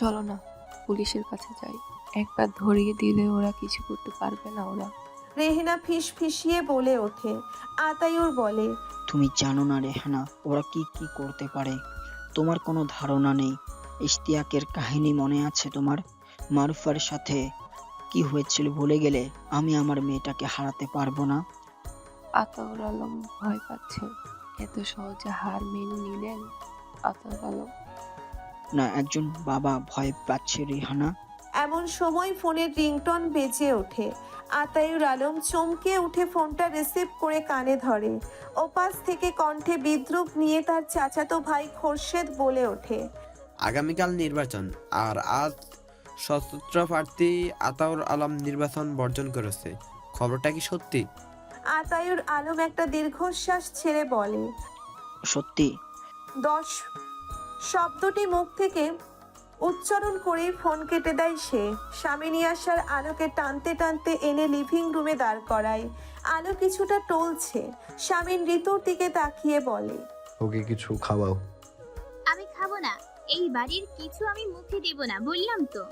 চলো না, পুলিশের কাছে যাই। একবার ধরিয়ে দিলে ওরা কিছু করতে পারবে না ওরা। রেহেনা ফিস ফিসিয়ে বলে ওঠে। আতায়ুর বলে, তুমি জানো না রেহানা, ওরা কি কি করতে পারে। তোমার কোনো ধারণা নেই। ইশতিয়াকের কাহিনী মনে আছে তোমার? মারুফার সাথে কি হয়েছিল ভুলে গেলে? আমি আমার মেয়েটাকে হারাতে পারবো না। আতাউর আলম ভয় পাচ্ছে। এত সহজে হার মেনে নিলেন আতাউর আলম? না, একজন বাবা ভয় পাচ্ছে রেহানা। এমন সময় ফোনের রিংটন বেজে ওঠে। আতায়ুর আলম চমকে উঠে ফোনটা রিসিভ করে কানে ধরে। ওপাশ থেকে কণ্ঠে বিদ্রুপ নিয়ে তার চাচাতো ভাই খোরশেদ বলে ওঠে, আগামীকাল নির্বাচন, আর আজ স্বতন্ত্র প্রার্থী আতাউর আলম নির্বাচন বর্জন করেছে। খবরটা কি সত্যি? আতায়ুর আলম একটা দীর্ঘশ্বাস ছেড়ে বলে, সত্যি। 10 শব্দটি মুখ থেকে উচ্চারণ করে ফোন কেটে দেয় সে। স্বামী নিয়াসার আলোকে টানতে টানতে এনে লিভিং রুমে দাঁড় করায়। আলো কিছুটা টলছে। স্বামীন ঋতুর দিকে তাকিয়ে বলে, ওকে কিছু খাওয়াও। আমি খাবো না, এই বাড়ির কিছু আমি মুখে দেব না, বললাম তো।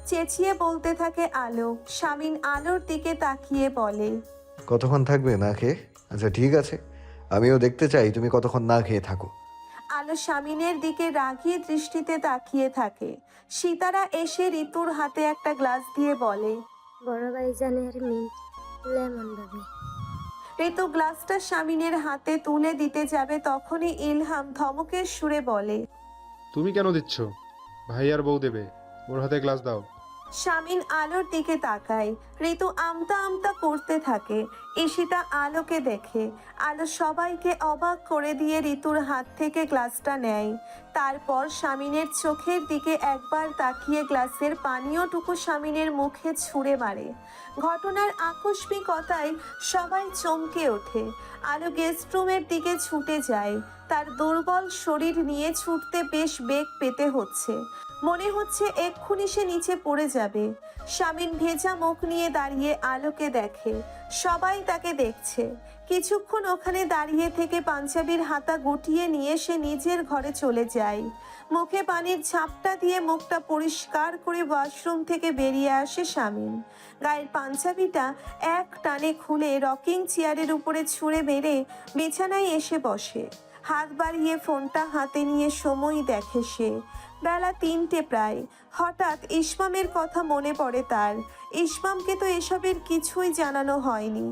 চেঁচিয়ে বলতে থাকে আলো। স্বামীন আলোর দিকে তাকিয়ে বলে, কতক্ষণ থাকবে না খেয়ে? আচ্ছা ঠিক আছে, আমিও দেখতে চাই তুমি কতক্ষণ না খেয়ে থাকো। আলো স্বামীনের দিকে রাগী দৃষ্টিতে তাকিয়ে থাকে। সীতারা এসে ঋতুর হাতে একটা গ্লাস দিয়ে বলে, বড় ভাইজানের মিন্ট লেমন ভাবি। ঋতু গ্লাসটা স্বামীনের হাতে তুলে দিতে যাবে, তখনই ইলহাম ধমকের সুরে বলে, তুমি কেন দিচ্ছ? ভাই আর বউ দেবে, ওর হাতে গ্লাস দাও। স্বামীন আলোর দিকে তাকায়। ঋতু আমতা আমতা করতে থাকে। ঈশিতা আলোকে দেখে। আলো সবাইকে অবাক করে দিয়ে ঋতুর হাত থেকে গ্লাসটা নেয়। তারপর স্বামীনের চোখের দিকে একবার তাকিয়ে গ্লাসের পানীয়টুকু স্বামীনের মুখে ছুঁড়ে মারে। ঘটনার আকস্মিকতায় সবাই চমকে ওঠে। আলো গেস্ট রুমের দিকে ছুটে যায়। তার দুর্বল শরীর নিয়ে ছুটতে বেশ বেগ পেতে হচ্ছে। মনে হচ্ছে এক্ষুনি সে নিচে পড়ে যাবে। স্বামীন ভেজা মুখ নিয়ে দাঁড়িয়ে আলোকে দেখে। সবাই তাকে দেখছে। কিছুক্ষণ ওখানে দাঁড়িয়ে থেকে পাঞ্জাবির হাতা গুটিয়ে নিয়ে সে নিজের ঘরে চলে যায়। মুখে পানির ঝাপটা দিয়ে মুখটা পরিষ্কার করে ওয়াশরুম থেকে বেরিয়ে আসে স্বামীন। গায়ের পাঞ্জাবিটা এক টানে খুলে রকিং চেয়ারের উপরে ছুঁড়ে মেরে বিছানায় এসে বসে। হাত বাড়িয়ে ফোনটা হাতে নিয়ে সময় দেখে সে। বেলা 3টে প্রায়। হঠাৎ ইসমামের কথা মনে পড়ে তার। ইসমামকে তো এসবের কিছুই জানানো হয়নি।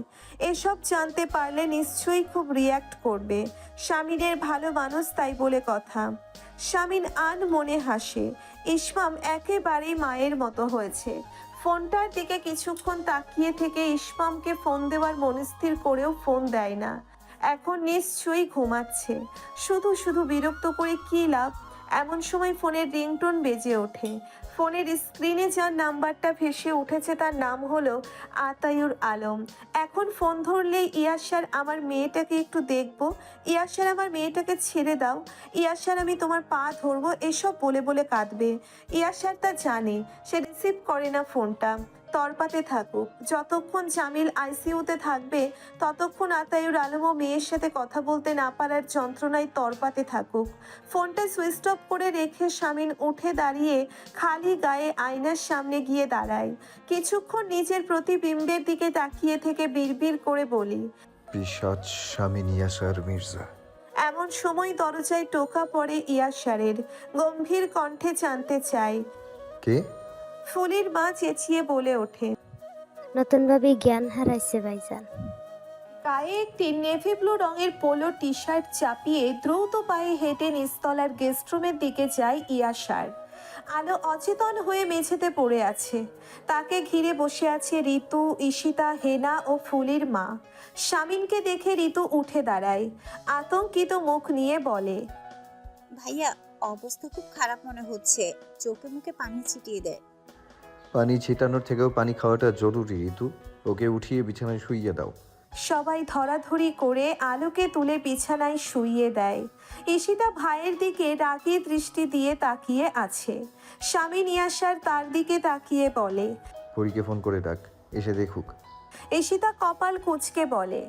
এসব জানতে পারলে নিশ্চয়ই খুব রিয়্যাক্ট করবে। স্বামীনের ভালো মানুষ তাই বলে কথা। স্বামীন মনে হাসে। ইসমাম একেবারেই মায়ের মতো হয়েছে। ফোনটার দিকে কিছুক্ষণ তাকিয়ে থেকে ইসমামকে ফোন দেওয়ার মনস্থির করেও ফোন দেয় না। এখন নিশ্চয়ই ঘুমাচ্ছে। শুধু শুধু বিরক্ত করে কী লাভ। এমন সময় ফোনের রিংটোন বেজে ওঠে। ফোনের স্ক্রিনে যার নাম্বারটা ভেসে উঠেছে তার নাম হলো আতায়ুর আলম। এখন ফোন ধরলেই, ইয়াসার আমার মেয়েটাকে একটু দেখবো, ইয়াসার আমার মেয়েটাকে ছেড়ে দাও, ইয়াসার আমি তোমার পা ধরবো, এসব বলে বলে কাঁদবে। ইয়াসার তা জানে। সে রিসিভ করে না ফোনটা। তরপাতে থাকুক। যতক্ষণ জামিল আইসিইউতে থাকবে ততক্ষণ আতায়ুর আলম ও মেয়ের সাথে কথা বলতে না পারার যন্ত্রণায় তরপাতে থাকুক। ফোনটা সুইচ অফ করে রেখে স্বামীন উঠে দাঁড়িয়ে খালি গায়ে আয়নার সামনে গিয়ে দাঁড়ায়। কিছুক্ষণ নিজের প্রতিবিম্বের দিকে তাকিয়ে থেকে বিড়বিড় করে বলি, পিশাচ স্বামী ইয়াসার মির্জা। এমন সময় দরজায় টোকা পড়ে ইয়াসারের। গম্ভীর কণ্ঠে জানতে চায়। কে? ফুলির মা চেঁচিয়ে বলে ওঠে। নতুন ভাবি জ্ঞান হারাইছে ভাইজান। গায়ে একটি নেভি ব্লু রঙের পোলো টি শার্ট চাপিয়ে দ্রুত পায়ে হেঁটে নিচতলার গেস্ট রুমের দিকে যায় ইয়াসার। আলো অচেতন হয়ে মেঝেতে পড়ে আছে। তাকে ঘিরে বসে আছে ঋতু, ঈশিতা, হেনা ও ফুলির মা। স্বামীনকে দেখে ঋতু উঠে দাঁড়ায়। আতঙ্কিত মুখ নিয়ে বলে, ভাইয়া, অবস্থা খুব খারাপ মনে হচ্ছে, চোখে মুখে পানি ছিটিয়ে দেয়। পানি ছিটানোর থেকেও পানি খাওয়াটা জরুরি ঋতু। ওকে উঠিয়ে বিছানায় শুইয়ে দাও। সবাই ধরাধরি করে আলোকে তুলে বিছানায় শুইয়ে দেয়। ঈশিতা ভাইয়ের দিকে রাগী দৃষ্টি দিয়ে তাকিয়ে আছে। স্বামী নিয়াসার তার দিকে তাকিয়ে বলে, পরীকে ফোন করে ডাক, এসে দেখুক। ঈশিতা কপাল কুঁচকে বলে,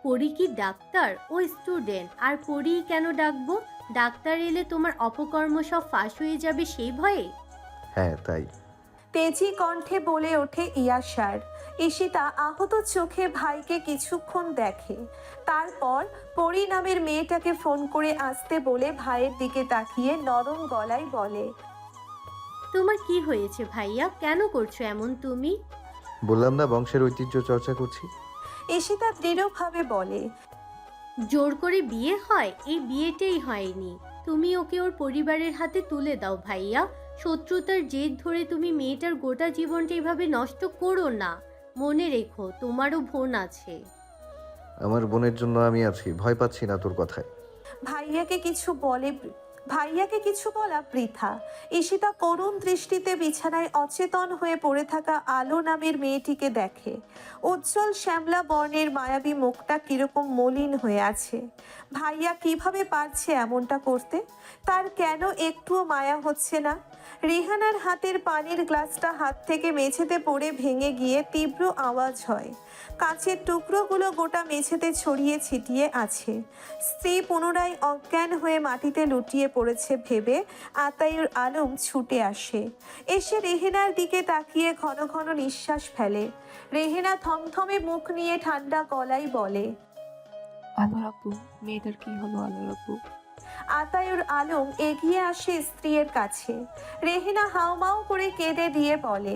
পরি কি ডাক্তার? ও স্টুডেন্ট, আর পরি কেন ডাকবো? ডাক্তার এলে তোমার অপকর্ম সব ফাঁস হয়ে যাবে সেই ভয়ে? হ্যাঁ তাই। তেজি কণ্ঠে বলে ওঠে ইয়াশার। ঈশিতা আহত চোখে ভাইকে কিছুক্ষণ দেখে, তারপর পরি নামের মেয়েটাকে ফোন করে আসতে বলে ভাইয়ের দিকে তাকিয়ে নরম গলায় বলে, তোমার কি হয়েছে ভাইয়া, কেন করছো এমন তুমি? বললাম না বংশের ঐতিহ্য চর্চা করছি। ঈশিতা দৃঢ়ভাবে বলে, জোর করে বিয়ে হয়? এই বিয়েটাই হয়নি। তুমি ওকে ওর পরিবারের হাতে তুলে দাও ভাইয়া। শত্রুতার জেদ ধরে তুমি মেয়েটার গোটা জীবনটা এভাবে নষ্ট করো না। মনে রেখো তোমারও বোন আছে। আমার বোনের জন্য আমি আছি, ভয় পাচ্ছি না তোর কথায়। ভাইয়াকে কিছু বলা বৃথা। ঈশিতা করুণ দৃষ্টিতে বিছানায় অচেতন হয়ে পড়ে থাকা আলো নামের মেয়েটিকে দেখে। উজ্জ্বল শ্যামলা বর্ণের মায়াবী মুখটা কিরকম মলিন হয়ে আছে। ভাইয়া কিভাবে পারছে এমনটা করতে? তার কেন একটুও মায়া হচ্ছে না? রিহানার হাতের পানির গ্লাসটা হাত থেকে মেঝেতে পড়ে ভেঙে গিয়ে তীব্র আওয়াজ হয়। কাঁচের টুকরোগুলো গোটা মেঝেতে ছড়িয়ে ছিটিয়ে আছে। স্ত্রী পুনরায় অজ্ঞান হয়ে মাটিতে লুটিয়ে পড়েছে ভেবে আতায়ুর আলম ছুটে আসে। এসে রেহেনার দিকে তাকিয়ে ঘন ঘন নিঃশ্বাস ফেলে। রেহেনা থমথমে মুখ নিয়ে ঠান্ডা গলায় বলে, আলোর আপু, মেয়েটার কি হলো আলোর আপু? আতায়ুর আলম এগিয়ে আসে স্ত্রীর কাছে। রেহেনা হাউমাউ করে কেঁদে দিয়ে বলে,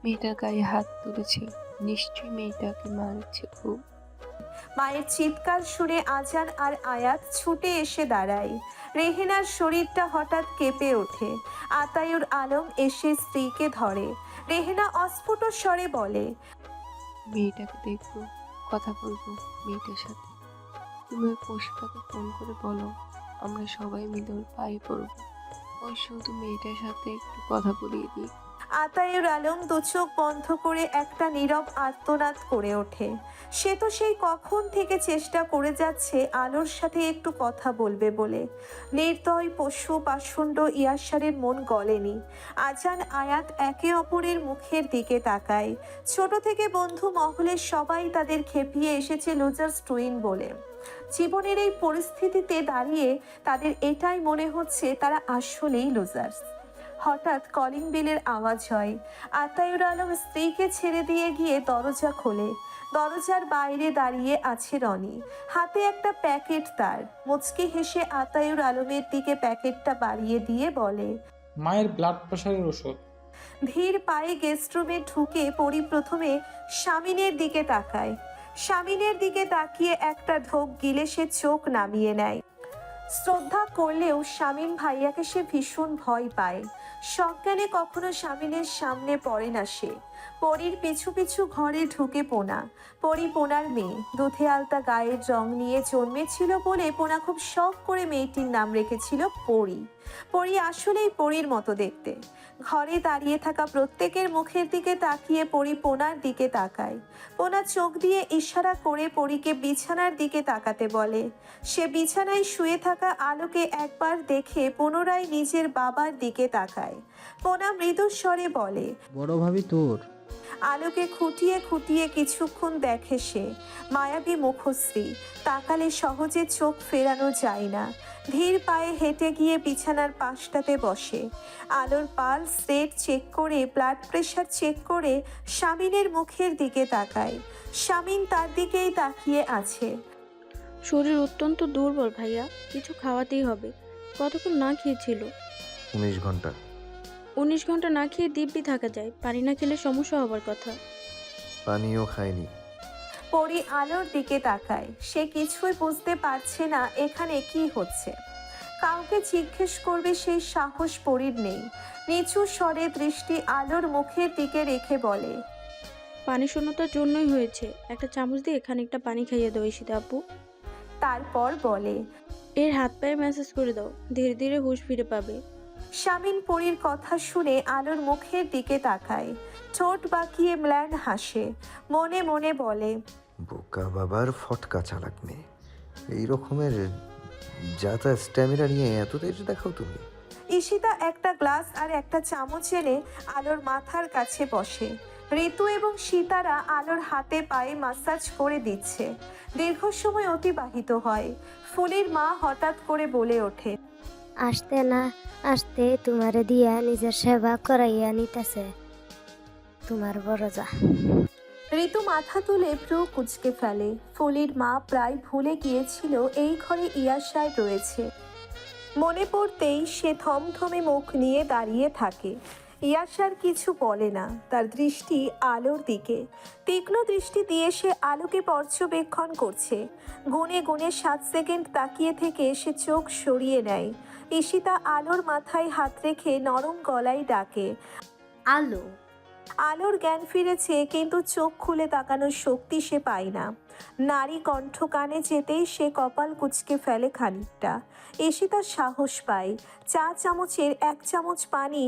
মেয়েটার গায়ে হাত তুলেছে, নিশ্চয়ই মেয়েটাকে মারছে খুব। মায়ের চিৎকার শুনে আজান আর আয়াত ছুটে এসে দাঁড়ায়। রেহেনার শরীরটা হঠাৎ কেঁপে ওঠে। আতায়ুর আলম এসে স্ত্রীকে ধরে। রেহেনা অস্ফুট স্বরে বলে, মেয়েটাকে দেখবো, কথা বলবো মেয়েটার সাথে। তুমি ওই পশুটাকে ফোন করে বলো আমরা সবাই মিলে ওর পায়ে পড়বো। ওই শুধু মেয়েটার সাথে একটু কথা বলিয়ে দিই। আতায়ুর আলম দু চোখ বন্ধ করে একটা নীরব আর্তনাদ করে ওঠে। সে তো সেই কখন থেকে চেষ্টা করে যাচ্ছে আলোর সাথে একটু কথা বলবে বলে। নির্দয় পশু পাষণ্ড ইয়াসারের মন গলেনি। আজান আয়াত একে অপরের মুখের দিকে তাকায়। ছোট থেকে বন্ধু মহলের সবাই তাদের খেপিয়ে এসেছে লুজার্স টুইন বলে। জীবনের এই পরিস্থিতিতে দাঁড়িয়ে তাদের এটাই মনে হচ্ছে তারা আসলেই লুজার্স। হঠাৎ কলিং বেলের আওয়াজ হয়। আতায়ুর আলম স্ত্রীকে ছেড়ে দিয়ে গিয়ে দরজা খোলে। দরজার বাইরে দাঁড়িয়ে আছে রনি, হাতে একটা প্যাকেট তার। মুচকি হেসে আতায়ুর আলমের দিকে প্যাকেটটা বাড়িয়ে দিয়ে বলে, মায়ের ব্লাড প্রেশারের ওষুধ। ধীর পায়ে গেস্ট রুমে ঢুকে পরি প্রথমে স্বামীনের দিকে তাকায়। স্বামীনের দিকে তাকিয়ে একটা ঢোক গিলে সে চোখ নামিয়ে নেয়। শ্রদ্ধা করলেও স্বামীন ভাইয়াকে সে ভীষণ ভয় পায়। সজ্ঞানে কখনো স্বামীনের সামনে পড়ে না সে। পরীর পিছু পিছু ঘরে ঢুকে পোনা। পরি পোনার মেয়ে, দুধে আলতা গায়ের রং নিয়ে জন্মেছিল বলে পোনা খুব শখ করে মেয়েটির নাম রেখেছিল পরি। পরি আসলেই পরীর মতো দেখতে। ঘরে দাঁড়িয়ে থাকা প্রত্যেকের মুখের দিকে তাকিয়ে পরি পোনার দিকে তাকায়। পোনা চোখ দিয়ে ইশারা করে পরীকে বিছানার দিকে তাকাতে বলে। সে বিছানায় শুয়ে থাকা আলোকে একবার দেখে পুনরায় নিজের বাবার দিকে তাকায়। পোনা মৃদু স্বরে বলে, বড় ভাবি তোর। আলোকে খুঁটিয়ে খুঁটিয়ে কিছুক্ষণ দেখে সে। মায়াবী মুখশ্রী, তাকালে সহজে চোখ ফেরানো যায় না। ধীর পায়ে হেঁটে গিয়ে বিছানার পাশটাতে বসে। আলোর পালস রেট চেক করে, ব্লাড প্রেশার চেক করে স্বামীনের মুখের দিকে তাকায়। স্বামীন তার দিকেই তাকিয়ে আছে। শরীর অত্যন্ত দুর্বল ভাইয়া, কিছু খাওয়াতেই হবে। কতক্ষণ না খেয়েছিল? 19 ঘন্টা। 19 ঘন্টা না খেয়ে দিব্যি থাকা যায়, পানি না খেলে সমস্যা হবার কথা। পানিও খাইনি। পরি আলোর দিকে তাকায়। সে কিছুই বুঝতে পারছে না এখানে কি হচ্ছে। কাউকে জিজ্ঞেস করবে সেই সাহস পরির নেই। নিচু স্বরে দৃষ্টি আলোর মুখের দিকে রেখে বলে, পানি শূন্যতার জন্যই হয়েছে, একটা চামচ দিয়ে খানিকটা পানি খাইয়ে দাও ঈশিতা আপু। তারপর বলে, এর হাত পায়ে ম্যাসাজ করে দাও, ধীরে ধীরে হুঁশ ফিরে পাবে। স্বামীন পরির কথা শুনে আলোর মুখের দিকে তাকায়। ঠোঁট বাঁকিয়ে ম্লান হাসে। মনে মনে বলে, বোকা বাবার ফটকা চালাক মেয়ে। এই রকমের যাতা স্ট্যামিনা নিয়ে এত তেজ দেখাও তুমি। ঈশিতা একটা গ্লাস আর একটা চামচ এনে আলোর মাথার কাছে বসে। ঋতু এবং সীতারা আলোর হাতে পায়ে মাসাজ করে দিচ্ছে। দীর্ঘ সময় অতিবাহিত হয়। ফুলির মা হঠাৎ করে বলে ওঠে, আসতে না আসতে তোমারে দিয়া নিজের সেবা করাইয়া নিতেছে তোমার বড় যা। ঋতু মাথা তুলে ভ্রু কুঁচকে ফেলে। ফুলির মা প্রায় ভুলে গিয়েছিল এই ঘরে ইয়াস সাহেব রয়েছে। মনে পড়তেই সে থমথমে মুখ নিয়ে দাঁড়িয়ে থাকে। ইয়াস আর কিছু বলে না, তার দৃষ্টি আলোর দিকে। তীক্ষ্ণ দৃষ্টি দিয়ে সে আলোকে পর্যবেক্ষণ করছে। গুনে গুনে 7 সেকেন্ড তাকিয়ে থেকে সে চোখ সরিয়ে নেয়। ঈশিতা আলোর মাথায় হাত রেখে নরম গলায় ডাকে, আলো। আলোর জ্ঞান ফিরেছে, কিন্তু চোখ খুলে তাকানোর শক্তি সে পায় না। নারী কণ্ঠ কানে যেতেই সে কপাল কুঁচকে ফেলে খানিকটা। ঈশিতা সাহস পায়। 4 চামচের 1 চামচ পানি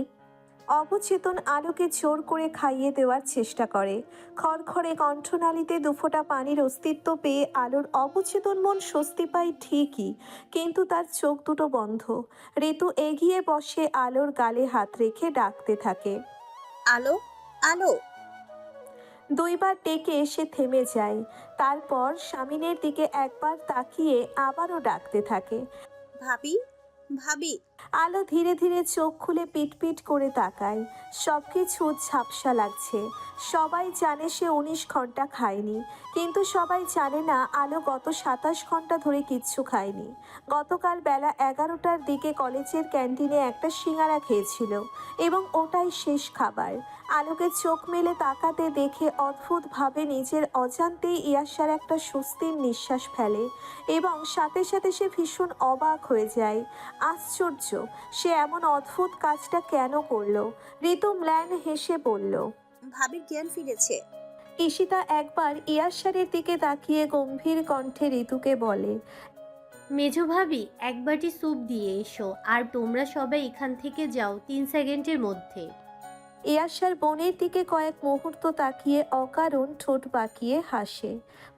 অবচেতন আলোকে জোর করে খাইয়ে দেওয়ার চেষ্টা করে। খড়খড়ে কণ্ঠনালীতে দুফোঁটা পানির অস্তিত্ব পেয়ে আলোর অবচেতন মন স্বস্তি পায় ঠিকই, কিন্তু তার চোখ দুটো বন্ধ। ঋতু এগিয়ে বসে আলোর গালে হাত রেখে ডাকতে থাকে, আলো, আলো। 2 বার ডেকে সে থেমে যায়। তারপর স্বামীনের দিকে একবার তাকিয়ে আবারও ডাকতে থাকে, ভাবি, ভাবি। আলো ধীরে ধীরে চোখ খুলে পিটপিট করে তাকায়। সবকিছু ঝাপসা লাগছে। সবাই জানে সে 19 ঘন্টা খায়নি, কিন্তু সবাই জানে না আলো গত 27 ঘন্টা ধরে কিচ্ছু খায়নি। গতকাল বেলা 11টার দিকে কলেজের ক্যান্টিনে একটা সিঙ্গারা খেয়েছিল এবং ওটাই শেষ খাবার। আলোকে চোখ মেলে তাকাতে দেখে অদ্ভুতভাবে নিজের অজান্তেই ইয়াসার একটা স্বস্তির নিঃশ্বাস ফেলে এবং সাথে সাথে সে ভীষণ অবাক হয়ে যায়। আশ্চর্য, সে এমন অদ্ভুত কাজটা কেন করলো? ঋতু ম্লান হেসে বলল, ভাবির জ্ঞান ফিরেছে। ঈশিতা একবার ইয়াসারের দিকে তাকিয়ে গম্ভীর কণ্ঠে ঋতুকে বলে, মেজো ভাবি, এক বাটি স্যুপ দিয়ে এসো, আর তোমরা সবাই এখান থেকে যাও 3 সেকেন্ডের মধ্যে। ইয়াসার বোনের দিকে কয়েক মুহূর্ত তাকিয়ে অকারণ ঠোঁট বাঁকিয়ে হাসে।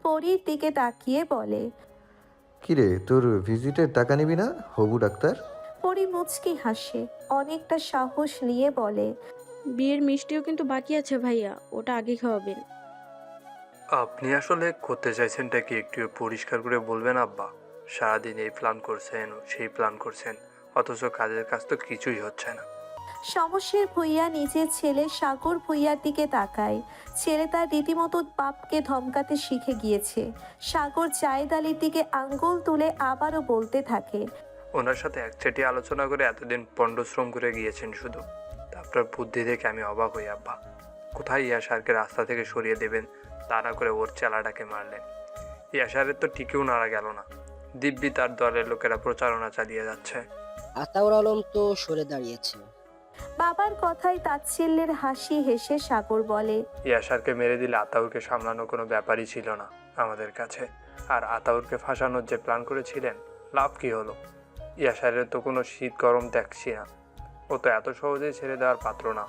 পরীর দিকে তাকিয়ে বলে, কিরে, তোর ভিজিটের টাকা নিবি না হবু ডাক্তার? পরী মুচকি হাসে, অনেকটা সাহস নিয়ে বলে, বিয়ের মিষ্টিও কিন্তু বাকি আছে ভাইয়া, ওটা আগে খাওয়াবেন। আপনি আসলে করতে চাইছেনটা কি একটু পরিষ্কার করে বলবেন আব্বা? সারাদিন এই প্ল্যান করছেন, সেই প্ল্যান করছেন, অথচ কাজের কাজ তো কিছুই হচ্ছে না। সমস্যার ভূঁইয়া নিজের ছেলে সাগর ভূঁইয়ার দিকে তাকায়। ছেলে তার রীতিমতো বাপকে ধমকাতে শিখে গিয়েছে। সাগর জায়েদ আলীর দিকে আঙ্গুল তুলে আবারও বলতে থাকে, ওনার সাথে একচেটি আলোচনা করে এতদিন পণ্ডশ্রম করে গিয়েছেন শুধু। তা আপনার বুদ্ধি দেখে আমি অবাক হই আব্বা। কোথায় ইয়াসারকে রাস্তা থেকে সরিয়ে দেবেন তা না করে ওর চেলাটাকে মারলেন। ইয়াসারের তো টিকেও নাড়া গেল না, দিব্যি তার দলের লোকেরা প্রচারণা চালিয়ে যাচ্ছে। আতাউর আলম তো সরে দাঁড়িয়েছে। বাবার কথায় তাচ্ছিল্যের হাসি হেসে সাগর বলে, ইয়াসারকে মেরে দিলে আতাউরকে সামলানো কোনো ব্যাপারই ছিল না আমাদের কাছে। আর আতাউরকে ফাঁসানোর যে প্ল্যান করেছিলেন, লাভ কি হলো? ইয়াসারের তো কোনো শীত গরম দেখছি না। ও তো এত সহজেই ছেড়ে দেওয়ার পাত্র না।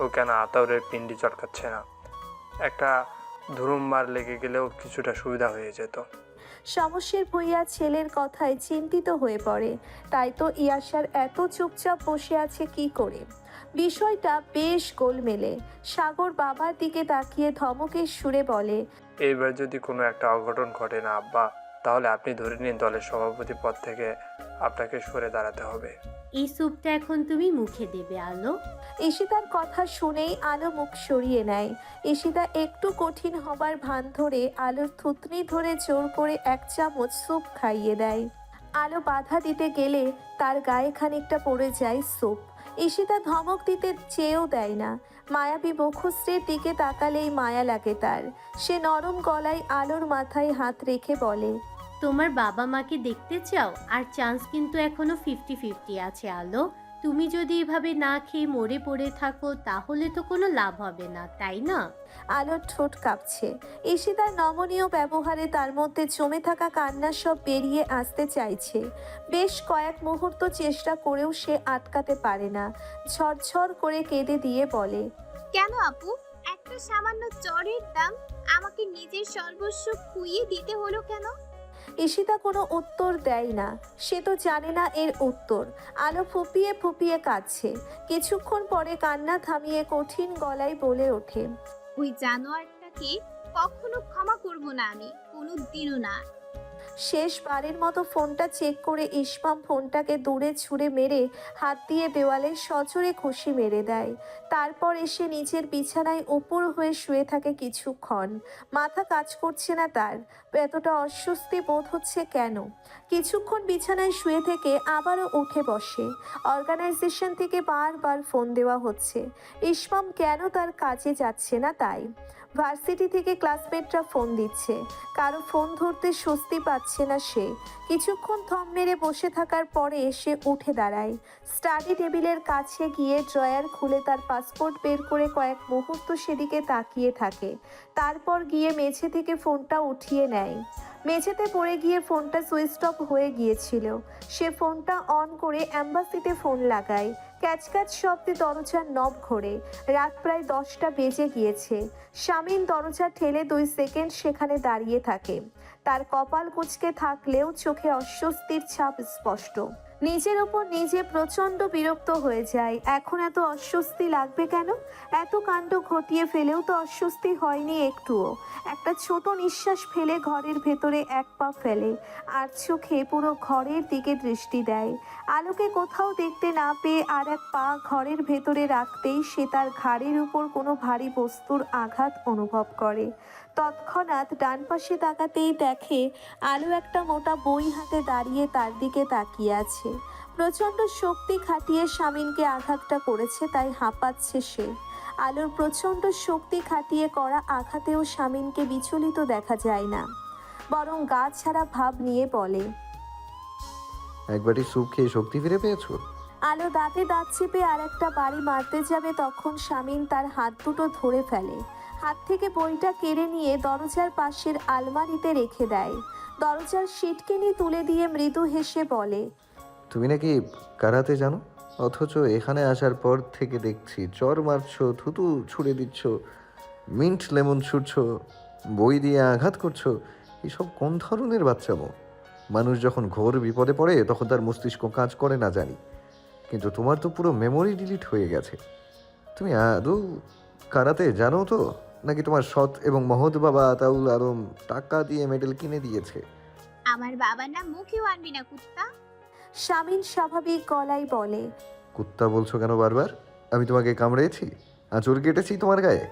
ও কেন আতাউরের পিন্ডি চটকাচ্ছে না? একটা ধুরুম্মার লেগে গেলেও কিছুটা সুবিধা হয়ে যেত। সমস্যার ভূঁইয়া ছেলের কথায় চিন্তিত হয়ে পড়ে। তাই তো ইয়াসার এত চুপচাপ বসে আছে কি করে? বিষয়টা বেশ গোলমেলে। সাগর বাবার দিকে তাকিয়ে ধমকের সুরে বলে, এইবার যদি কোনো একটা অঘটন ঘটে না আব্বা, তাহলে আপনি ধরে নিন দলের সভাপতি পদ থেকে আপনাকে সরে দাঁড়াতে হবে। এই স্যুপটা এখন তুমি মুখে দেবে আলো। ঈশিতার কথা শুনেই আলো মুখ সরিয়ে নেয়। ঈশিতা একটু কঠিন হবার ভান ধরে আলোর থুতনি ধরে জোর করে 1 চামচ স্যুপ খাইয়ে দেয়। আলো বাধা দিতে গেলে তার গায়ে খানিকটা পড়ে যায় স্যুপ। ঈশিতা ধমক দিতে চেয়েও দেয় না। মায়াবী মুখশ্রীর দিকে তাকালেই মায়া লাগে তার। সে নরম গলায় আলোর মাথায় হাত রেখে বলে, তোমার বাবা মাকে দেখতে চাও? আর চান্স কিন্তু এখনো 50-50 আছে আলো। তুমি যদি এভাবে না খেয়ে মরে পড়ে থাকো তাহলে তো কোনো লাভ হবে না, তাই না? আলোর ঠোঁট কাঁপছে। ঈশিতার নমনীয় ব্যবহারে তার মধ্যে জমে থাকা কান্না সব বেরিয়ে আসতে চাইছে। বেশ কয়েক মুহূর্ত চেষ্টা করেও সে আটকাতে পারে না। ঝরঝর করে কেঁদে দিয়ে বলে, কেন আপু, একটা সামান্য চরের দাম আমাকে নিজের সর্বস্ব খুইয়ে দিতে হলো কেন? ঈশিতা কোনো উত্তর দেয় না। সে তো জানে না এর উত্তর। আলো ফুপিয়ে ফুপিয়ে কাঁদছে। কিছুক্ষণ পরে কান্না থামিয়ে কঠিন গলায় বলে ওঠে, ওই জানোয়ারটাকে কখনো ক্ষমা করব না আমি, কোনো দিনও না। শেষবারের মতো ফোনটা চেক করে ইসমাম ফোনটাকে দূরে ছুঁড়ে মেরে হাত দিয়ে দেওয়ালে সজোরে ঘুষি মেরে দেয়। তারপর এসে নিজের বিছানায় উপর হয়ে শুয়ে থাকে কিছুক্ষণ। মাথা কাজ করছে না তার। এতটা অস্বস্তি বোধ হচ্ছে কেন? কিছুক্ষণ বিছানায় শুয়ে থেকে আবারও উঠে বসে। অর্গানাইজেশন থেকে বারবার ফোন দেওয়া হচ্ছে। ইসমাম কেন তার কাজে যাচ্ছে না তাই। ভার্সিটি থেকে ক্লাসমেটরা ফোন দিচ্ছে, কারো ফোন ধরতে স্বস্তি পাচ্ছে না সে। কিছুক্ষণ থম মেরে বসে থাকার পরে সে উঠে দাঁড়ায়। স্টাডি টেবিলের কাছে গিয়ে ড্রয়ার খুলে তার পাসপোর্ট বের করে কয়েক মুহূর্ত সেদিকে তাকিয়ে থাকে। তারপর গিয়ে মেঝে থেকে ফোনটা উঠিয়ে নেয়। মেঝেতে পড়ে গিয়ে ফোনটা সুইচ অফ হয়ে গিয়েছিল। সে ফোনটা অন করে অ্যাম্বাসিতে ফোন লাগায়। ক্যাচ ক্যাচ শব্দে দরজার নব ঘোরে। রাত প্রায় 10টা বেজে গিয়েছে। শামীম দরজা ঠেলে 2 সেকেন্ড সেখানে দাঁড়িয়ে থাকে। তার কপাল কুঁচকে থাকলেও চোখে অস্বস্তির ছাপ স্পষ্ট। নিজের ওপর নিজে প্রচণ্ড বিরক্ত হয়ে যায়। এখন এত অস্বস্তি লাগবে কেন? এত কাণ্ড ঘটিয়ে ফেলেও তো অস্বস্তি হয়নি একটুও। একটা ছোট নিঃশ্বাস ফেলে ঘরের ভেতরে এক পা ফেলে, আর চোখে পুরো ঘরের দিকে দৃষ্টি দেয়। আলোকে কোথাও দেখতে না পেয়ে আর এক পা ঘরের ভেতরে রাখতেই সে তার ঘাড়ের উপর কোনো ভারী বস্তুর আঘাত অনুভব করে। তৎক্ষণাৎ ডান পাশে তাকাতেই দেখে আলো একটা মোটা বই হাতে দাঁড়িয়ে তার দিকে তাকিয়ে আছে। প্রচণ্ড শক্তি খাটিয়ে শামীমকে আঘাতটা করেছে, তাই হাঁপাচ্ছে সে। আলোর প্রচণ্ড শক্তি খাটিয়ে করা আঘাতেও শামীমকে বিচলিত দেখা যায় না, বরং গা ছাড়া ভাব নিয়ে বলে, এক বাটি স্যুপ খেয়ে শক্তি ফিরে পেয়েছো? আলো দাঁতে দাঁত চেপে আর একটা বাড়ি মারতে যাবে, তখন শামীম তার হাত দুটো ধরে ফেলে। হাত থেকে বইটা কেড়ে নিয়ে দরজার পাশের আলমারিতে রেখে দেয়। দরজার সিটকিনি তুলে দিয়ে মৃদু হেসে বলে, তুমি নাকি কারাতে জানো, অথচ এখানে আসার পর থেকে দেখছি চর মারছো, থুতু ছুঁড়ে দিচ্ছ, মিন্ট লেমন ছুটছো, বই দিয়ে আঘাত করছো। এসব কোন ধরনের বাচ্চামো? মানুষ যখন ঘোর বিপদে পড়ে তখন তার মস্তিষ্ক কাজ করে না জানি, কিন্তু তোমার তো পুরো মেমোরি ডিলিট হয়ে গেছে। তুমি আদৌ কারাতে জানো তো, নাকি তোমার সৎ এবং মহৎ বাবা আতাউল আলম টাকা দিয়ে মেডেল কিনে দিয়েছে? আমার বাবার নাম মুখেও আনবি না কুত্তা। শামীম স্বাভাবিক গলায় বলে, কুত্তা বলছো কেন বারবার? আমি তোমাকে কামড়েছি, আঁচড় কেটেছি তোমার গায়ে?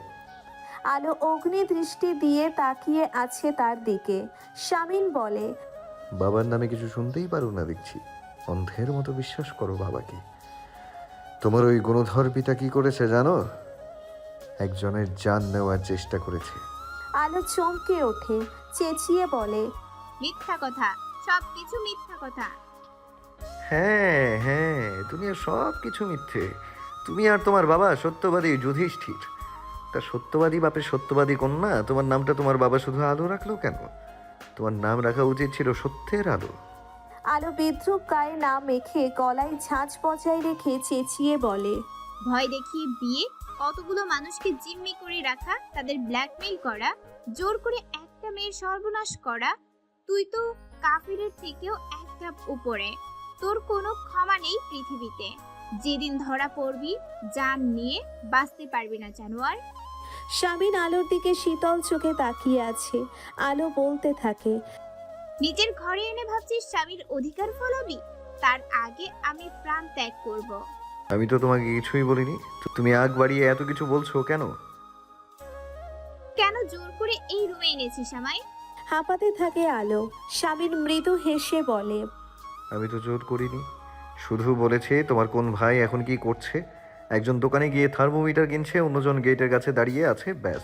আলো অগ্নি দৃষ্টি দিয়ে তাকিয়ে আছে তার দিকে। শামীম বলে, বাবার নামে কিছু শুনতেই পারো না দেখছি, অন্ধের মতো বিশ্বাস করো বাবাকে। তোমার ওই গুণধর পিতা কি করেছে জানো? একজনের জান নেওয়ার চেষ্টা করেছে। আলো চমকে ওঠে, চেঁচিয়ে বলে, মিথ্যা কথা, সব কিছু মিথ্যা কথা। হ্যাঁ হ্যাঁ, দুনিয়ার সব কিছু মিথ্যে। তুমি আর তোমার বাবা সত্যবাদী যুধিষ্ঠির। তা সত্যবাদী বাপের সত্যবাদী কন্যা, তোমার নামটা তোমার বাবা শুধু আলো রাখলো কেন? তোমার নাম রাখা উচিত ছিল সত্যের আলো। আলো বিদ্রুপ গায়ে না মেখে গলায় ঝাঁঝ বজায় রেখে চেঁচিয়ে বলে, ভয় দেখিয়ে বিয়ে, কতগুলো মানুষকে জিম্মি করে রাখা, তাদের ব্ল্যাকমেইল করা, জোর করে একটা মেয়ের সর্বনাশ করা। তুই তো কাফিরের থেকেও এক ধাপ উপরে। তোর কোনো ক্ষমা নেই পৃথিবীতে। যেদিন ধরা পড়বি জান নিয়ে বাঁচতে পারবি না জানোয়ার। শামীম আলোর দিকে শীতল চোখে তাকিয়ে আছে। আলো বলতে থাকে, নিজের ঘরে এনে ভাবছিস স্বামীর অধিকার ফলাবি? তার আগে আমি প্রাণ ত্যাগ করব। আমি তো তোমাকে কিছুই বলিনি, তুমি আগ বাড়িয়ে এত কিছু বলছো কেন? কেন জোর করে এই রুমে এনেছিস আমায়? হাঁপাতে থাকে আলো। শামীম মৃদু হেসে বলে, আমি তো জোর করিনি, শুধু বলেছে তোমার কোন ভাই এখন কি করছে। একজন দোকানে গিয়ে থার্মোমিটার কিনছে, অন্যজন গেটের কাছে দাঁড়িয়ে আছে, ব্যাস।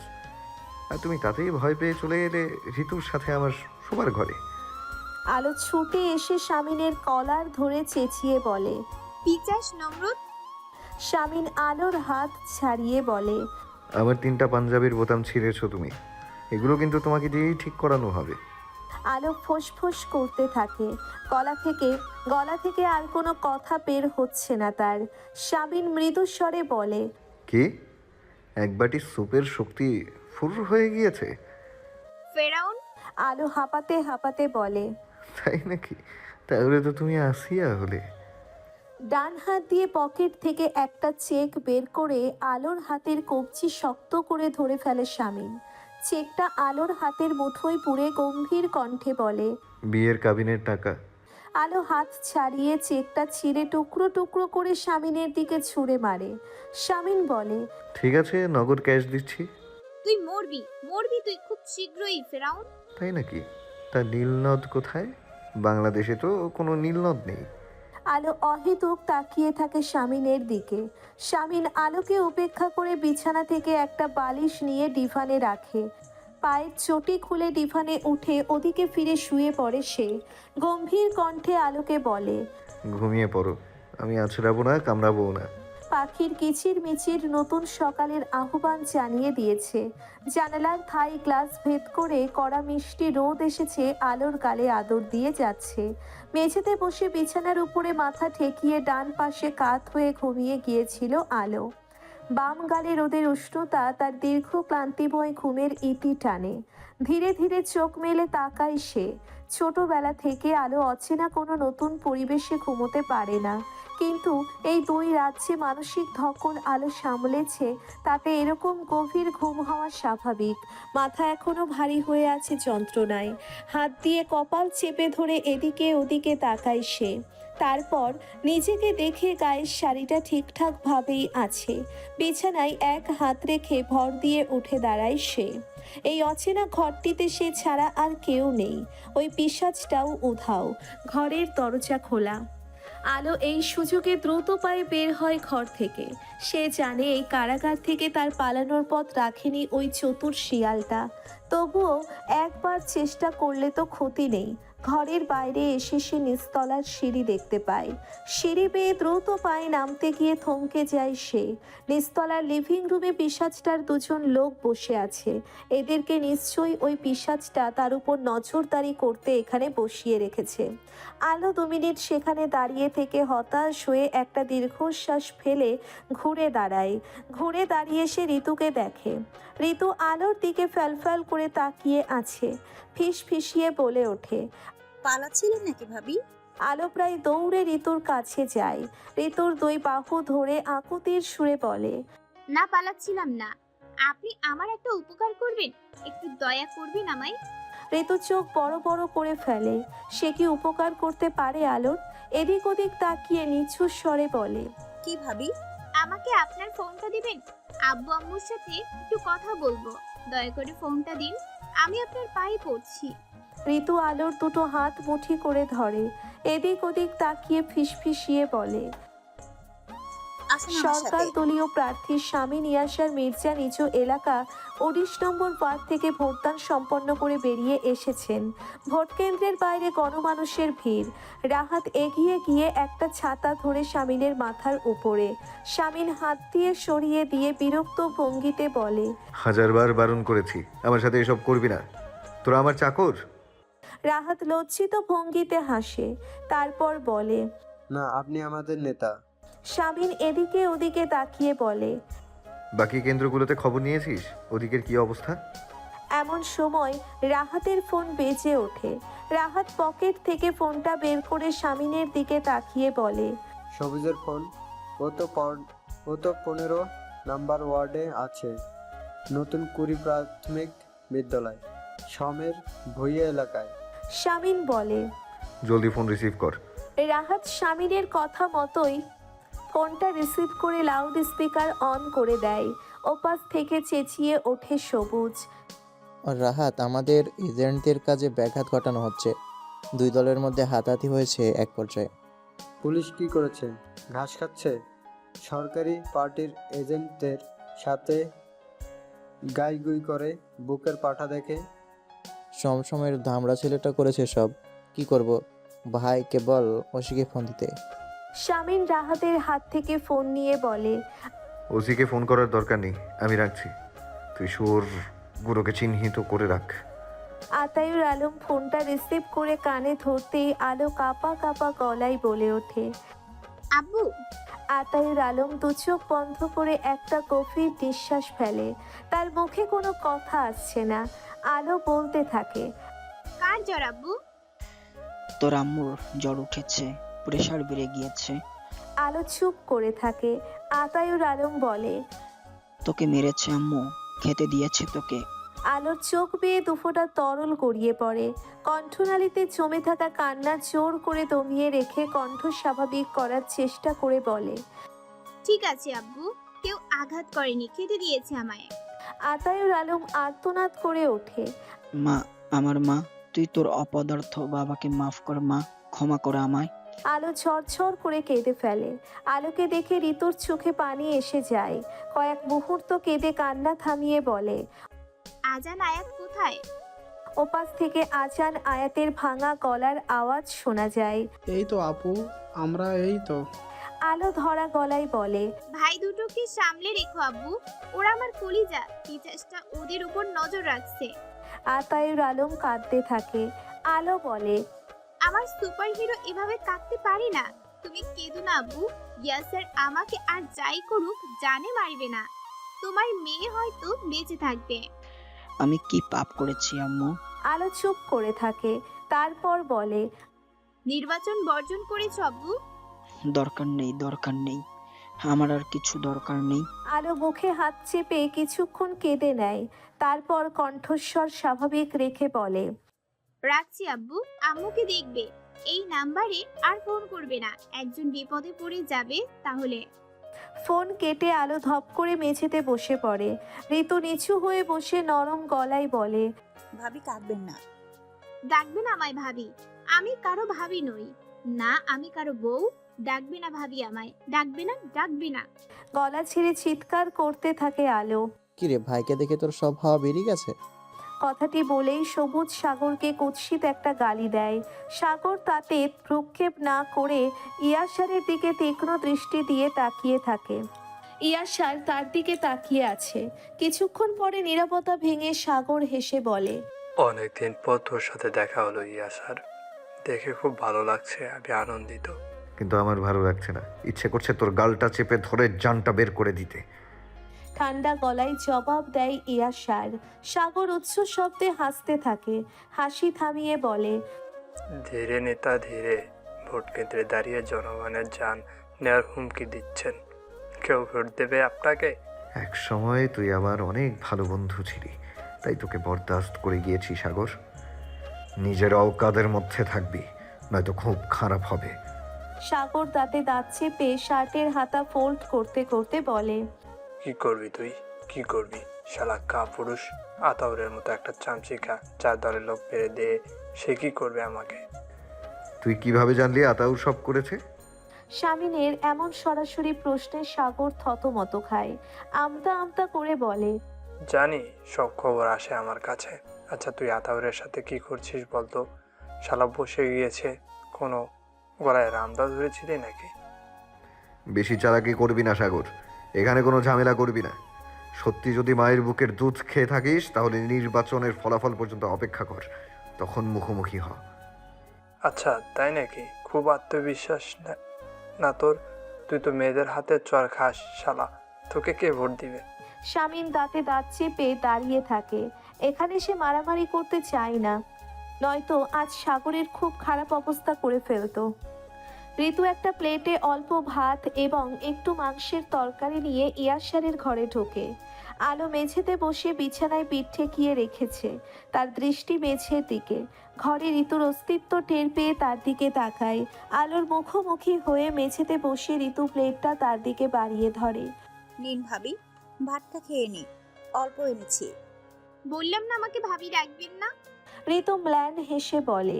আর তুমি তাতেই ভয় পেয়ে চলে এলে ঋতুর সাথে আমার শোবার ঘরে। আলো ছুটে এসে শামীমের কলার ধরে চেঁচিয়ে বলে, পিচাস নমরুদ। শামীম আলোর হাত ছাড়িয়ে বলে, আমার 3টা পাঞ্জাবির বোতাম ছিঁড়েছো তুমি, এগুলো কিন্তু তোমাকে দিয়েই ঠিক করানো হবে। আলো ফোঁস করতে থাকে। গলা থেকে আর কোনো কথা বের হচ্ছে না তার। শামীম মৃদু স্বরে বলে, কি? এক বাটি স্যুপের শক্তি ফুর হয়ে গিয়েছে? ফেরাউন। আলো হাঁপাতে হাঁপাতে বলে, তাই নাকি? তাহলে তো তুমি আসিয়া হলে। ডান হাত দিয়ে পকেট থেকে একটা চেক বের করে আলোর হাতের কবজি শক্ত করে ধরে ফেলে শামীম। চেকটা আলোর হাতের মুঠোয় পুরে গম্ভীর কণ্ঠে বলে, বিয়ের কাবিনের টাকা। আলো হাত ছাড়িয়ে চেকটা ছিঁড়ে টুকরো টুকরো করে শামিনের দিকে ছুঁড়ে মারে। শামিন বলে, ঠিক আছে, নগদ ক্যাশ দিচ্ছি। তুই মরবি মরবি তুই খুব শীঘ্রই ফেরাউন। তাই নাকি? তা নীলনদ কোথায়? বাংলাদেশে তো কোনো নীলনদ নেই। আলো অহেতুক তাকিয়ে থাকে শামিনের দিকে। শামিন আলোকে উপেক্ষা করে বিছানা থেকে একটা বালিশ নিয়ে ডিভানে রাখে। পায়ের চটি খুলে ডিভানে উঠে ওদিকে ফিরে শুয়ে পড়ে সে। গম্ভীর কণ্ঠে আলোকে বলে, ঘুমিয়ে পড়ো, আমি আছড়াবো না, কামড়াবো না। পাখির কিচির মিচির নতুন সকালের আহ্বান জানিয়ে দিয়েছে। জানালার থাই গ্লাস ভেদ করে কড়া মিষ্টি রোদ এসেছে, আলোর গালে আদর দিয়ে যাচ্ছে। মেঝেতে বসে বিছানার উপরে মাথা ঠেকিয়ে ডান পাশে কাত হয়ে ঘুমিয়ে গিয়েছিল আলো। বাম গালে রোদের উষ্ণতা তার দীর্ঘ ক্লান্তিময় ঘুমের ইতি টানে। ধীরে ধীরে চোখ মেলে তাকায় সে। ছোটবেলা থেকে আলো অচেনা কোনো নতুন পরিবেশে ঘুমোতে পারে না, কিন্তু এই 2 রাজ্যে মানসিক ধকল আলো সামলেছে, তাতে এরকম গভীর ঘুম হওয়া স্বাভাবিক। মাথা এখনো ভারী হয়ে আছে যন্ত্রণায়। হাত দিয়ে কপাল চেপে ধরে এদিকে ওদিকে তাকায় সে। তারপর নিজেকে দেখে গায়ের শাড়িটা ঠিকঠাকভাবেই আছে। বিছানায় এক হাত রেখে ভর দিয়ে উঠে দাঁড়ায় সে। এই অচেনা ঘরটিতে সে ছাড়া আর কেউ নেই। ওই পিশাচটাও উধাও। ঘরের দরজা খোলা। আলো এই সুযোগে দ্রুত পায়ে বের হয় ঘর থেকে। সে জানে এই কারাগার থেকে তার পালানোর পথ রাখেনি ওই চতুর শিয়ালটা। তবুও একবার চেষ্টা করলে তো ক্ষতি নেই। ঘরের বাইরে এসে সে নিচতলার সিঁড়ি দেখতে পায়। সিঁড়ি বেয়ে দ্রুত পায়ে নামতে গিয়ে থমকে যায় সে। নিচতলার লিভিং রুমে পিশাচটার 2জন লোক বসে আছে। এদেরকে নিশ্চয়ই ওই পিশাচটা তার উপর নজরদারি করতে এখানে বসিয়ে রেখেছে। আলো 2 মিনিট সেখানে দাঁড়িয়ে থেকে হতাশ হয়ে একটা দীর্ঘশ্বাস ফেলে ঘুরে দাঁড়ায়। ঘুরে দাঁড়িয়ে সে ঋতুকে দেখে। ঋতু আলোর দিকে ফ্যালফ্যাল করে তাকিয়ে আছে। ফিস ফিসিয়ে বলে ওঠে, পালাচ্ছিলেন নাকি ভাবি? আলো প্রায় দৌড়ে ঋতুর কাছে যায়। ঋতুর 2 বাহু ধরে আকুতির সুরে বলে, না পালাচ্ছিলাম না। আপনি আমার একটা উপকার করবেন, একটু দয়া করবেন আমায়। ঋতু চোখ বড় বড় করে ফেলে। সে কি উপকার করতে পারে আলোর? এদিক ওদিক তাকিয়ে নিচু স্বরে বলে, কি ভাবি? আমাকে আপনার ফোনটা দিবেন, আব্বু আম্মুর সাথে একটু কথা বলবো। দয়া করে ফোনটা দিন, আমি আপনার পায়ে পড়ছি। ঋতু আলোর 2টো হাত মুঠি করে ধরে। এদিক ওদিক তাকিয়ে ফিসফিসিয়ে বলে, আসেন আমার সরকার সাথে। দলীয় প্রার্থী স্বামী নিয়াসার মির্জা নিজ এলাকা 19 নম্বর ওয়ার্ড থেকে ভোটদান সম্পন্ন করে বেরিয়ে এসেছেন। ভোট কেন্দ্রের বাইরে গণমানুষের ভিড়। রাহাত এগিয়ে গিয়ে একটা ছাতা ধরে শামিনের মাথার উপরে। শামিন হাত দিয়ে সরিয়ে দিয়ে বিরক্ত ভঙ্গিতে বলে, 1000বার বারণ করেছি, আমার সাথে এসব করবি না। তোরা আমার চাকর? রাহাত লজ্জিত ভঙ্গিতে হাসে। তারপর বলে, না, আপনি আমাদের নেতা। শামিন এদিকে ওদিকে তাকিয়ে বলে, বাকি কেন্দ্রগুলোতে খবর নিয়েছিস ওদিকের কি অবস্থা? এমন সময় রাহাতের ফোন বেজে ওঠে। রাহাত পকেট থেকে ফোনটা বের করে শামিনের দিকে তাকিয়ে বলে, সবুজের ফোন। ও তো 15 নাম্বার ওয়ার্ডে আছে, নতুন 20 প্রাথমিক বিদ্যালয়, সমের ভুইয়া এলাকায়। শামিন বলে, জলদি ফোন রিসিভ কর। রাহাত শামিনের কথা মতোই ফোনটা রিসিভ করে লাউড স্পিকার অন করে দেয়। ওপাশ থেকে চেঁচিয়ে ওঠে সবুজ, রাহাত, আমাদের এজেন্টদের কাজে ব্যাঘাত ঘটানো হচ্ছে। 2 দলের মধ্যে হাতাহাতি হয়েছে এক পর্যায়ে। পুলিশ কি করেছে? ঘাস খাচ্ছে। সরকারি পার্টির এজেন্টদের সাথে গাইগুই করে বুকের পাঠা দেখে। সমসময়ের ধামড়া ছেলেটা করেছে সব। কি করব, ভাইকে বল ওসিকে ফোন দিতে। শামিন রাহাতের হাত থেকে ফোন নিয়ে বলে, ওসিকে ফোন করার দরকার নেই, আমি রাখছি। তুই গুলোকে চিহ্নিত করে রাখ। আতায়ুর আলম ফোনটা রিসিভ করে কানে ধরতেই আলো কাপা কাপা গলায় বলে ওঠে, আব্বু। আতায়ুর আলম 2 চোখ বন্ধ করে একটা গভীর নিঃশ্বাস ফেলে। তার মুখে কোনো কথা আসছে না। আলো বলতে থাকে, কার জ্বর আব্বু? তোর আম্মুর জ্বর উঠেছে, প্রেশার বেড়ে গিয়েছে, আলো চুপ করে থাকে। আতায়ুর আলম বলে, তোকে মেরেছে আম্মু, খেতে দিয়েছে তোকে। আলোর চোখ বেয়ে দুফোঁটা তরল গড়িয়ে পড়ে। কণ্ঠনালীতে জমে থাকা কান্না জোর করে দমিয়ে রেখে কণ্ঠ স্বাভাবিক করার চেষ্টা করে বলে, ঠিক আছে আব্বু, কেউ আঘাত করেনি, খেতে দিয়েছে আমায়। আতায়ুর আলম আর্তনাদ করে ওঠে। মা, আমার মা, তুই তোর অপদার্থ বাবাকে মাফ কর মা, ক্ষমা কর আমায়। আলো ঝরঝর করে কেঁদে ফেলে। আলোকে দেখে ঋতুর চোখে পানি এসে যায়। কয়েক মুহূর্ত কেঁদে কান্না থামিয়ে বলে, আজান আয়াত কোথায়? ওপাশ থেকে আজান আয়াতের ভাঙা গলার আওয়াজ শোনা যায়। এই তো আপু, আমরা এই তো। আলো ধরা গলায় বলে, ভাই দুটোকে সামলে রেখো আব্বু, ওরা আমার কলিজা, টিচার্সটা ওদের উপর নজর রাখছে। আতায়ুর আলম কাঁদতে থাকে। আলো বলে, আমার সুপার হিরো এভাবে কাঁদতে পারে না। তুমি কেঁদো না আব্বু, ইয়াসার আমাকে আর যাই করুক জানে মারবে না। তোমার মেয়ে হয়তো বেঁচে থাকবে। আমি কি পাপ করেছি আম্মু? আলো চুপ করে থাকে। তারপর বলে, নির্বাচন বর্জন করেছ আব্বু? দরকার নেই, দরকার নেই, আমার আর কিছু দরকার নেই। আলো মুখে হাত চেপে কিছুক্ষণ কেঁদে নেয়। তারপর কণ্ঠস্বর স্বাভাবিক রেখে বলে, রাখছি আব্বু, আম্মুকে দেখবে। এই নাম্বারে আর ফোন করবে না, একজন বিপদে পড়ে যাবে তাহলে। ফোন কেটে আলো ধপ করে মেঝেতে বসে পড়ে। ঋতু নিচু হয়ে বসে নরম গলায় বলে, ভাবি কাঁদবেন না। ডাকবে না আমায় ভাবি, আমি কারো ভাবি নই। না আমি কারো বউ, ডাকবে না ভাবি আমায়, ডাকবে না, ডাকবে না। গলা ছেড়ে চিৎকার করতে থাকে আলো। কিরে, ভাইকে দেখে তোর সব হাওয়া বেরিয়ে গেছে? কথাটি বলেই সবুজ সাগরকে কুৎসিত একটা গালি দেয়। সাগর তাতে ভ্রুক্ষেপ না করে ইয়াসারের দিকে তীক্ষ্ণ দৃষ্টি দিয়ে তাকিয়ে থাকে। ইয়াসার তার দিকে তাকিয়ে আছে। কিছুক্ষণ পরে নীরবতা ভেঙে সাগর হেসে বলে, অনেকদিন পর তোর সাথে দেখা হলো ইয়াসার, দেখে খুব ভালো লাগছে, আমি আনন্দিত। কিন্তু আমার ভালো লাগছে না, ইচ্ছে করছে তোর গালটা চেপে ধরে জানটা বের করে দিতে। ঠান্ডা গলায় জবাব দেয় ইয়াসার। সাগর উচ্চ শব্দে হাসতে থাকে। হাসি থামিয়ে বলে, ধীরে নেতা ধীরে, ভোট কেন্দ্রে দাঁড়িয়ে জনগণের জান নেওয়ার হুমকি দিচ্ছেন। কেউ ভোট দেবে আপনাকে? এক সময় তুই আমার অনেক ভালো বন্ধু ছিলি, তাই তোকে বরদাস্ত করে গিয়েছি সাগর। নিজের অওকাদের মধ্যে থাকবি, নয়তো খুব খারাপ হবে। সাগর দাঁতে দাঁত চেপে শার্টের হাতা ফোল্ড করতে করতে বলে, কি করবি তুই, কি করবি? শালা কাপুরুষ, আতাউরের মতো একটা চামচিকা, যার দলের লোক পেরে দে, সে কি করবে আমাকে? তুই কিভাবে জানলি আতাউর সব করেছে? স্বামীনের এমন সরাসরি প্রশ্নে সাগর থতমত খায়। আমতা আমতা করে বলে, জানি, সব খবর আসে আমার কাছে। আচ্ছা তুই আতাউরের সাথে কি করছিস বলতো? শালা বসে গিয়েছে, কোনো গলায় রামদা ধরেছিলি নাকি? বেশি চালাকি করবি না সাগর, এখানে কোনো ঝামেলা করবি না। সত্যি যদি মায়ের বুকের দুধ খেয়ে থাকিস তাহলে নির্বাচনের ফলাফল পর্যন্ত অপেক্ষা কর, তখন মুখোমুখি হ। আচ্ছা তাই নাকি? খুব আত্মবিশ্বাস না তোর? তুই তো মেয়েদের হাতে চর খাস শালা, তোকে কে ভোট দিবে? স্বামীন দাঁতে দাঁত চেপে দাঁড়িয়ে থাকে। এখানে সে মারামারি করতে চায় না, নয়তো আজ সাগরের খুব খারাপ অবস্থা করে ফেলতো। ঋতু একটা প্লেটে অল্প ভাত এবং একটু মাংসের তরকারি নিয়ে ইয়াসারের ঘরে ঢোকে। আলো মেঝেতে বসে বিছানায় পিঠ ঠেকিয়ে রেখেছে। তার দৃষ্টি মেঝের দিকে। ঘরে ঋতুর অস্তিত্ব টের পেয়ে তার দিকে তাকায়। আলোর মুখোমুখি হয়ে মেঝেতে বসে ঋতু প্লেটটা তার দিকে বাড়িয়ে ধরে। নিন ভাবি, ভাতটা খেয়ে নি, অল্প এনেছি। বললাম না আমাকে ভাবি ডাকবেন না। ঋতু ম্লান হেসে বলে,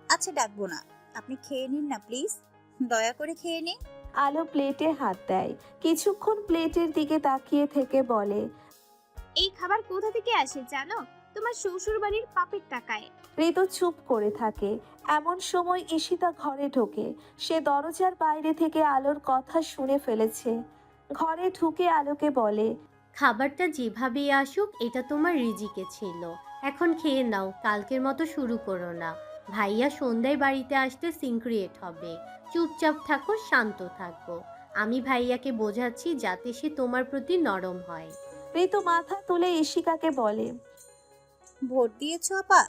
আচ্ছা ডাকবো না, আপনি খেয়ে নিন না প্লিজ, দয়া করে খেয়ে নিন। আলো প্লেটে হাত দেয়। কিছুক্ষণ প্লেটের দিকে তাকিয়ে থেকে বলে, এই খাবার কোথা থেকে আসে জানো? তোমার শ্বশুর বাড়ির পাপের টাকায়। ঋতু চুপ করে থাকে। এমন সময় ঈশিতা ঘরে ঢোকে। সে দরজার বাইরে থেকে আলোর কথা শুনে ফেলেছে। ঘরে ঢুকে আলোকে বলে, খাবারটা যেভাবেই আসুক এটা তোমার রিজিকে ছিল, এখন খেয়ে নাও, কালকের মতো শুরু করো না। ভাইয়া সন্ধ্যায় বাড়িতে আসতে সিন ক্রিয়েট হবে, চুপচাপ থাকো, শান্ত থাকো। আমি ভাইয়াকে বোঝাচ্ছি যাতে সে তোমার প্রতি নরম হয়। ঋতু মাথা তুলে ঈশিকাকে বলে, ভোট দিয়েছো আপা?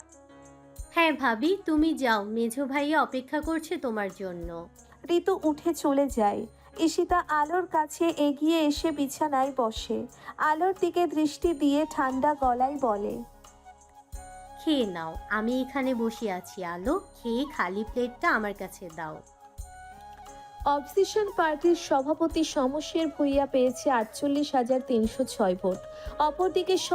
হ্যাঁ ভাবি, তুমি যাও, মেঝো ভাইয়া অপেক্ষা করছে তোমার জন্য। ঋতু উঠে চলে যায়। ঈশিতা আলোর কাছে এগিয়ে এসে বিছানায় বসে। আলোর দিকে দৃষ্টি দিয়ে ঠান্ডা গলায় বলে, খেয়ে নাও, আমি এখানে বসে আছি আলো, খেয়ে খালি প্লেটটা আমার কাছে দাও। অবজেশন পার্টির সভাপতি শমশের ভূঁইয়া পেয়েছে 48,306 ভোট। অপরদিকে